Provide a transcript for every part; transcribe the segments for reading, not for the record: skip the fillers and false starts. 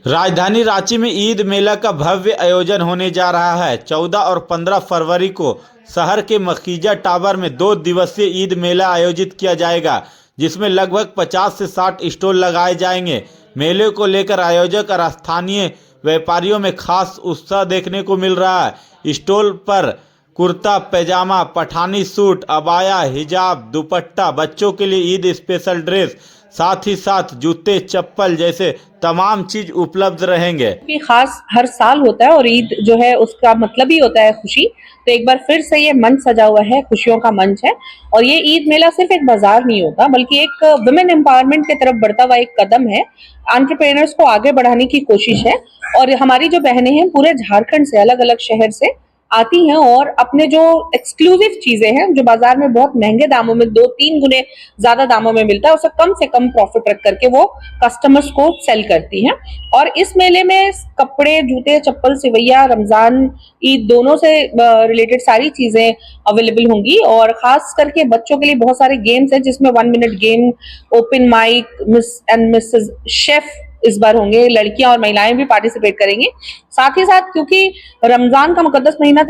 राजधानी रांची में ईद मेला का भव्य आयोजन होने जा रहा है। 14 और 15 फरवरी को शहर के मखीजा टावर में 2 दिवसीय ईद मेला आयोजित किया जाएगा, जिसमें लगभग 50 से 60 स्टॉल लगाए जाएंगे। मेले को लेकर आयोजक और स्थानीय व्यापारियों में खास उत्साह देखने को मिल रहा है। स्टॉल पर कुर्ता पैजामा, पठानी सूट, अबाया, हिजाब, दुपट्टा, बच्चों के लिए ईद स्पेशल ड्रेस, साथ ही साथ जूते, चप्पल जैसे तमाम चीज उपलब्ध रहेंगे। कि खास हर साल होता है और ईद जो है उसका मतलब ही होता है खुशी। तो एक बार फिर से ये मंच सजा हुआ है, खुशियों का मंच है। और ये ईद मेला सिर्फ एक बाजार नहीं होता, बल्कि एक वुमेन एम्पावरमेंट की तरफ बढ़ता हुआ एक कदम है। एंटरप्रेन्योर्स को आगे बढ़ाने की कोशिश है। और हमारी जो बहनें हैं पूरे झारखंड से, अलग अलग शहर से आती हैं और अपने जो एक्सक्लूसिव चीजें हैं, जो बाजार में बहुत महंगे दामों में 2-3 गुने ज्यादा दामों में मिलता है, उसे कम से कम प्रॉफिट रख करके वो कस्टमर्स को सेल करती हैं। और इस मेले में कपड़े, जूते, चप्पल, सिवैया, रमजान, ईद दोनों से रिलेटेड सारी चीजें अवेलेबल होंगी। और खास करके बच्चों के लिए बहुत सारे गेम्स हैं, जिसमें 1 minute game, open mic, miss and Mrs chef इस बार होंगे। लड़कियां और महिलाएं भी पार्टिसिपेट करेंगी। साथ ही साथ क्योंकि रमजान का मुकद्दस महीना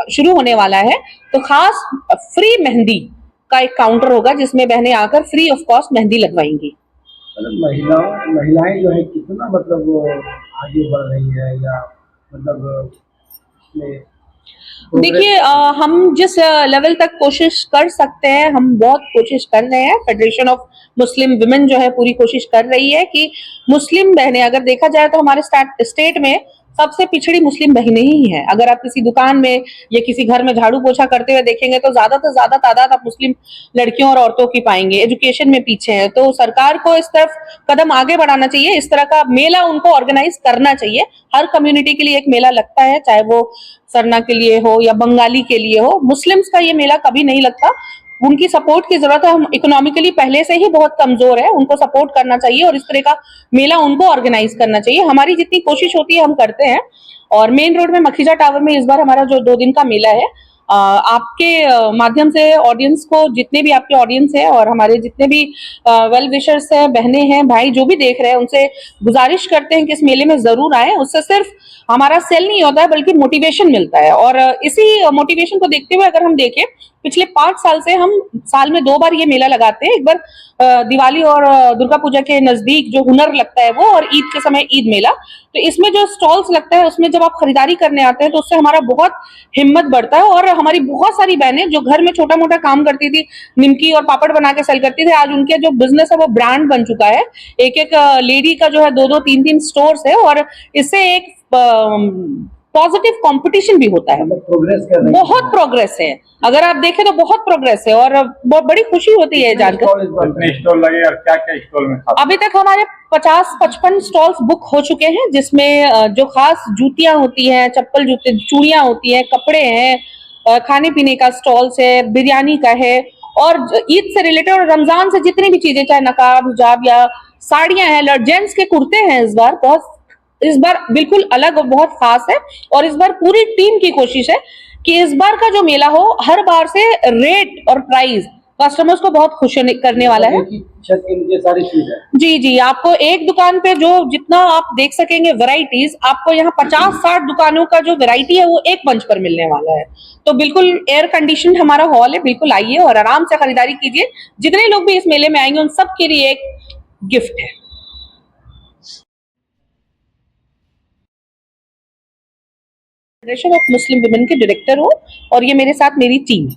शुरू होने वाला है, तो खास फ्री मेहंदी का एक काउंटर होगा, जिसमें बहनें आकर फ्री ऑफ कॉस्ट मेहंदी लगवाएंगी। मतलब महिलाएं जो है कितना मतलब वो आगे बढ़ रही है या मतलब इसमें देखिए, हम जिस लेवल तक कोशिश कर सकते हैं, हम बहुत कोशिश कर रहे हैं। फेडरेशन ऑफ मुस्लिम विमेन जो है पूरी कोशिश कर रही है कि मुस्लिम बहनें, अगर देखा जाए तो हमारे स्टेट में सबसे पिछड़ी मुस्लिम बहनें ही हैं। अगर आप किसी दुकान में या किसी घर में झाड़ू पोछा करते हुए देखेंगे तो ज्यादा से ज्यादा तादाद आप मुस्लिम लड़कियों और औरतों की पाएंगे। एजुकेशन में पीछे है, तो सरकार को इस तरफ कदम आगे बढ़ाना चाहिए। इस तरह का मेला उनको ऑर्गेनाइज करना चाहिए। हर कम्युनिटी के लिए एक मेला लगता है, चाहे वो सरना के लिए हो या बंगाली के लिए हो। मुस्लिम्स का ये मेला कभी नहीं लगता। उनकी सपोर्ट की जरूरत है। हम इकोनॉमिकली पहले से ही बहुत कमजोर है, उनको सपोर्ट करना चाहिए और इस तरह का मेला उनको ऑर्गेनाइज करना चाहिए। हमारी जितनी कोशिश होती है हम करते हैं। और मेन रोड में मखीजा टावर में इस बार हमारा जो 2 दिन का मेला है, आपके माध्यम से ऑडियंस को, जितने भी आपके ऑडियंस है और हमारे जितने भी वेल विशर्स हैं, बहनें हैं, भाई जो भी देख रहे हैं, उनसे गुजारिश करते हैं कि इस मेले में जरूर आए। उससे सिर्फ हमारा सेल नहीं होता है, बल्कि मोटिवेशन मिलता है। और इसी मोटिवेशन को देखते हुए अगर हम देखें, पिछले 5 साल से हम साल में 2 बार ये मेला लगाते हैं। एक बार दिवाली और दुर्गा पूजा के नजदीक जो हुनर लगता है वो, और ईद के समय ईद मेला। तो इसमें जो स्टॉल्स लगता है, उसमें जब आप खरीदारी करने आते हैं तो उससे हमारा बहुत हिम्मत बढ़ता है। और हमारी बहुत सारी बहनें जो घर में छोटा मोटा काम करती थी, निमकी और पापड़ बना के सेल करती थी, आज उनके जो बिजनेस है वो ब्रांड बन चुका है। एक एक लेडी का जो है 2-2, 3-3 स्टोर्स है। और इससे एक पॉजिटिव कंपटीशन भी होता है। प्रोग्रेस कर रही बहुत प्रोग्रेस है, अगर आप देखें तो बहुत प्रोग्रेस है। और बहुत बड़ी खुशी होती है जानकर। कितने स्टॉल लगे और क्या क्या स्टॉल में था? अभी तक हमारे 50-55 स्टॉल्स बुक हो चुके हैं, जिसमें जो खास जूतियां होती हैं, चप्पल, जूते, चूड़ियां होती हैं, कपड़े हैं, खाने पीने का स्टॉल्स है, बिरयानी का है, और ईद से रिलेटेड और रमजान से जितनी भी चीजें, चाहे नकाब, हिजाब या साड़ियां हैं, जेंट्स के कुर्ते हैं। इस बार बिल्कुल अलग और बहुत खास है। और इस बार पूरी टीम की कोशिश है कि इस बार का जो मेला हो, हर बार से रेट और प्राइस कस्टमर्स को बहुत खुश करने वाला है। छत के नीचे सारी चीज है। जी जी, आपको एक दुकान पे जो जितना आप देख सकेंगे वैरायटीज, आपको यहाँ 50-60 दुकानों का जो वैरायटी है वो एक मंच पर मिलने वाला है। तो बिल्कुल एयर कंडीशन हमारा हॉल है, बिल्कुल आइए और आराम से खरीदारी कीजिए। जितने लोग भी इस मेले में आएंगे उन सब के लिए एक गिफ्ट है। फेडरेशन ऑफ मुस्लिम विमेन के डायरेक्टर हूँ और ये मेरे साथ मेरी टीम है।